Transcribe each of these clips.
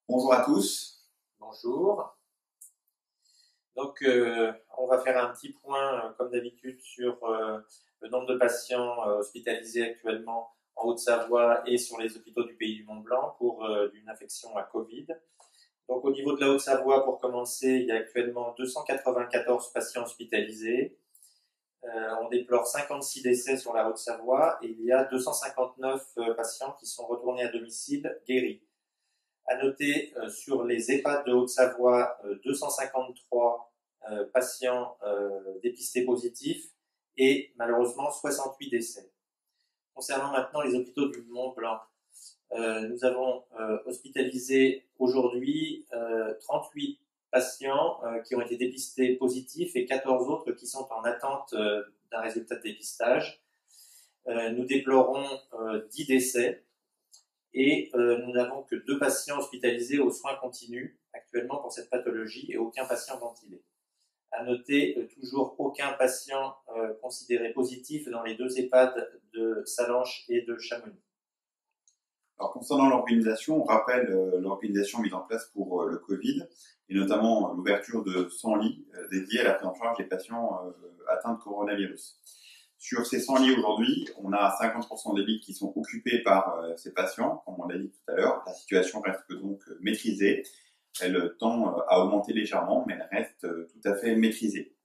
Bonjour à tous. Bonjour. Donc, on va faire un petit point, comme d'habitude, sur le nombre de patients hospitalisés actuellement en Haute-Savoie et sur les hôpitaux du Pays du Mont-Blanc pour une infection à Covid. Donc, au niveau de la Haute-Savoie, pour commencer, il y a actuellement 294 patients hospitalisés. On déplore 56 décès sur la Haute-Savoie et il y a 259 patients qui sont retournés à domicile guéris. À noter sur les EHPAD de Haute-Savoie, 253 patients dépistés positifs et malheureusement 68 décès. Concernant maintenant les hôpitaux du Mont-Blanc, nous avons hospitalisé aujourd'hui 38 patients qui ont été dépistés positifs et 14 autres qui sont en attente d'un résultat de dépistage. Nous déplorons 10 décès. Et nous n'avons que 2 patients hospitalisés aux soins continus actuellement pour cette pathologie et aucun patient ventilé. À noter, toujours aucun patient considéré positif dans les 2 EHPAD de Sallanches et de Chamonix. Alors, concernant l'organisation, on rappelle l'organisation mise en place pour le Covid et notamment l'ouverture de 100 lits dédiés à la prise en charge des patients atteints de coronavirus. Sur ces 100 lits aujourd'hui, on a 50% des lits qui sont occupés par ces patients, comme on l'a dit tout à l'heure. La situation reste donc maîtrisée. Elle tend à augmenter légèrement, mais elle reste tout à fait maîtrisée.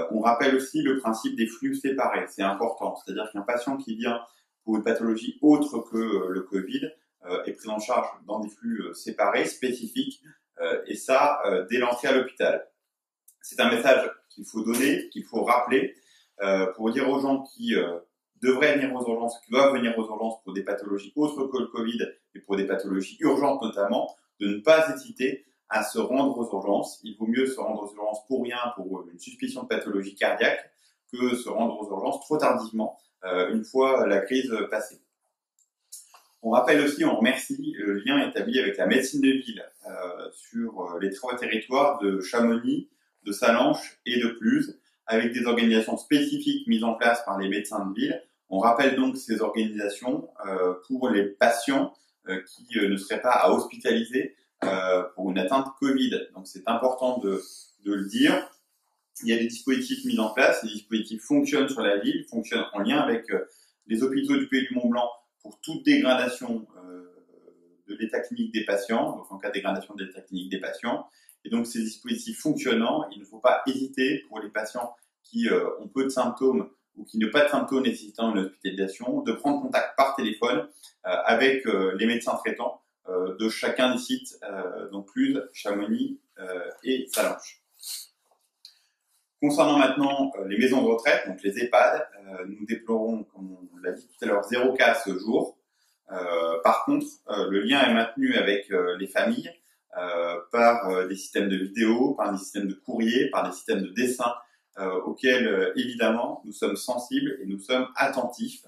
On rappelle aussi le principe des flux séparés. C'est important, c'est-à-dire qu'un patient qui vient pour une pathologie autre que le Covid est pris en charge dans des flux séparés, spécifiques, et ça dès l'entrée à l'hôpital. C'est un message qu'il faut donner, qu'il faut rappeler, pour dire aux gens qui devraient venir aux urgences, qui doivent venir aux urgences pour des pathologies autres que le Covid et pour des pathologies urgentes notamment, de ne pas hésiter à se rendre aux urgences. Il vaut mieux se rendre aux urgences pour rien, pour une suspicion de pathologie cardiaque, que se rendre aux urgences trop tardivement, une fois la crise passée. On rappelle aussi, on remercie le lien établi avec la médecine de ville sur les 3 territoires de Chamonix, de Sallanches et de Cluses, avec des organisations spécifiques mises en place par les médecins de ville. On rappelle donc ces organisations pour les patients qui ne seraient pas à hospitaliser pour une atteinte Covid. Donc c'est important de le dire. Il y a des dispositifs mis en place, les dispositifs fonctionnent sur la ville, fonctionnent en lien avec les hôpitaux du Pays du Mont-Blanc pour toute dégradation de l'état clinique des patients, donc en cas de dégradation de l'état clinique des patients. Et donc ces dispositifs fonctionnant, il ne faut pas hésiter pour les patients qui ont peu de symptômes ou qui n'ont pas de symptômes nécessitant une hospitalisation, de prendre contact par téléphone avec les médecins traitants de chacun des sites, donc Cluses, Chamonix et Sallanches. Concernant maintenant les maisons de retraite, donc les EHPAD, nous déplorons, comme on l'a dit tout à l'heure, 0 cas ce jour. Par contre, le lien est maintenu avec les familles par des systèmes de vidéo, par des systèmes de courrier, par des systèmes de dessin auxquels, évidemment, nous sommes sensibles et nous sommes attentifs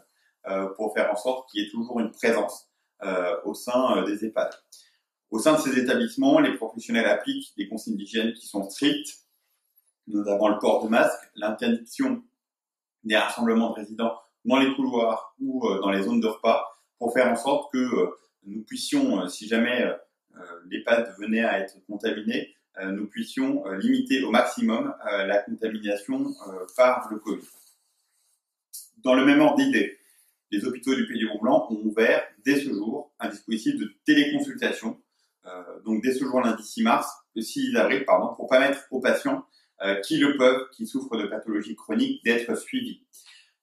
pour faire en sorte qu'il y ait toujours une présence au sein des EHPAD. Au sein de ces établissements, les professionnels appliquent des consignes d'hygiène qui sont strictes, notamment le port de masque, l'interdiction des rassemblements de résidents dans les couloirs ou dans les zones de repas, pour faire en sorte que nous puissions, si jamais l'EHPAD venait à être contaminé, nous puissions limiter au maximum la contamination par le Covid. Dans le même ordre d'idée, les hôpitaux du Pays du Mont-Blanc ont ouvert dès ce jour un dispositif de téléconsultation, donc dès ce jour lundi 6 avril, pour permettre aux patients qui le peuvent, qui souffrent de pathologies chroniques, d'être suivis.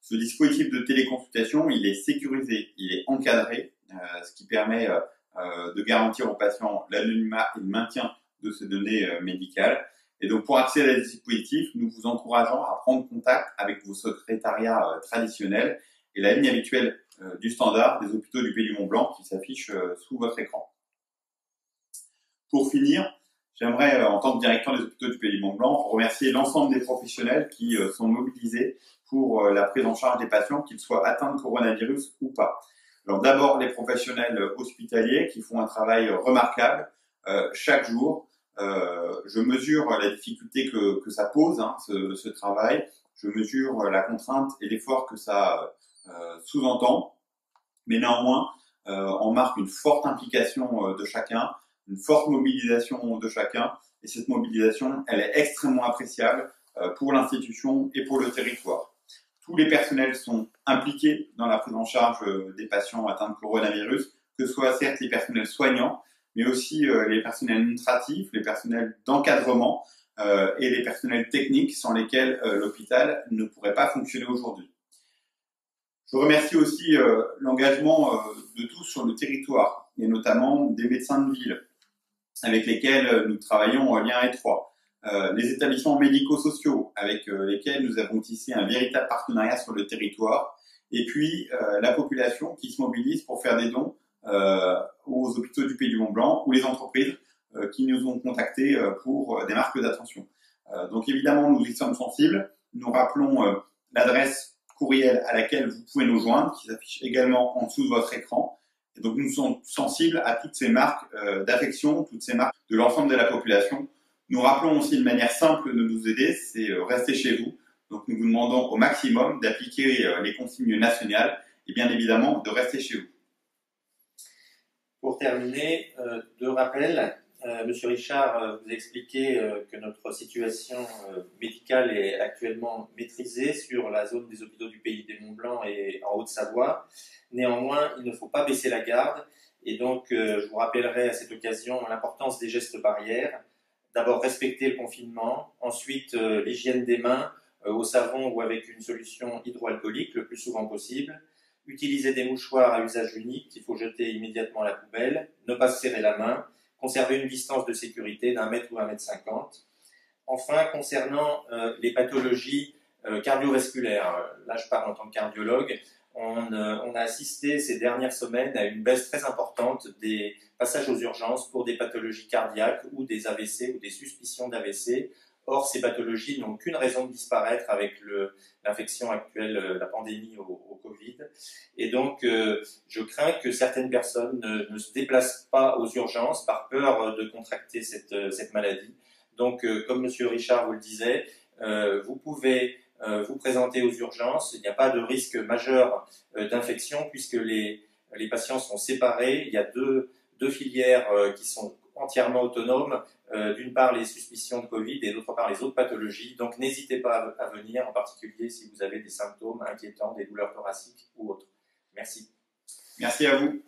Ce dispositif de téléconsultation, il est sécurisé, il est encadré, ce qui permet de garantir aux patients l'anonymat et le maintien de ces données médicales. Et donc, pour accéder à ce dispositif, nous vous encourageons à prendre contact avec vos secrétariats traditionnels et la ligne habituelle du standard des hôpitaux du Pays du Mont-Blanc qui s'affiche sous votre écran. Pour finir, j'aimerais, en tant que directeur des hôpitaux du Pays du Mont-Blanc, remercier l'ensemble des professionnels qui sont mobilisés pour la prise en charge des patients, qu'ils soient atteints de coronavirus ou pas. Alors d'abord, les professionnels hospitaliers qui font un travail remarquable chaque jour. Je mesure la difficulté que ça pose, ce travail. Je mesure la contrainte et l'effort que ça sous-entend. Mais néanmoins, on marque une forte implication de chacun. une forte mobilisation de chacun. Et cette mobilisation, elle est extrêmement appréciable pour l'institution et pour le territoire. Tous les personnels sont impliqués dans la prise en charge des patients atteints de coronavirus, que ce soit certes les personnels soignants, mais aussi les personnels administratifs, les personnels d'encadrement et les personnels techniques sans lesquels l'hôpital ne pourrait pas fonctionner aujourd'hui. Je remercie aussi l'engagement de tous sur le territoire, et notamment des médecins de ville, avec lesquels nous travaillons en lien étroit, les établissements médico-sociaux, avec lesquels nous avons tissé un véritable partenariat sur le territoire, et puis la population qui se mobilise pour faire des dons aux hôpitaux du Pays du Mont-Blanc, ou les entreprises qui nous ont contactés pour des marques d'attention. Donc évidemment, nous y sommes sensibles. Nous rappelons l'adresse courriel à laquelle vous pouvez nous joindre, qui s'affiche également en dessous de votre écran. Et donc nous sommes sensibles à toutes ces marques d'affection, toutes ces marques de l'ensemble de la population. Nous rappelons aussi une manière simple de nous aider, c'est rester chez vous. Donc nous vous demandons au maximum d'appliquer les consignes nationales et bien évidemment de rester chez vous. Pour terminer, deux rappels. Monsieur Richard vous a expliqué que notre situation médicale est actuellement maîtrisée sur la zone des hôpitaux du Pays des Monts-Blancs et en Haute-Savoie. Néanmoins, il ne faut pas baisser la garde et donc je vous rappellerai à cette occasion l'importance des gestes barrières. D'abord, respecter le confinement, ensuite l'hygiène des mains au savon ou avec une solution hydroalcoolique le plus souvent possible. Utiliser des mouchoirs à usage unique qu'il faut jeter immédiatement à la poubelle, ne pas se serrer la main, conserver une distance de sécurité d'1 mètre ou 1,50 m. Enfin, concernant les pathologies cardiovasculaires, là je parle en tant que cardiologue, on a assisté ces dernières semaines à une baisse très importante des passages aux urgences pour des pathologies cardiaques ou des AVC ou des suspicions d'AVC. Or, ces pathologies n'ont qu'une raison de disparaître avec l'infection actuelle, la pandémie au Covid. Et donc, je crains que certaines personnes ne se déplacent pas aux urgences par peur de contracter cette maladie. Donc, comme Monsieur Richard vous le disait, vous pouvez vous présenter aux urgences. Il n'y a pas de risque majeur d'infection puisque les patients sont séparés. Il y a deux filières qui sont entièrement autonomes. D'une part les suspicions de Covid et d'autre part les autres pathologies. Donc n'hésitez pas à venir, en particulier si vous avez des symptômes inquiétants, des douleurs thoraciques ou autres. Merci. Merci à vous.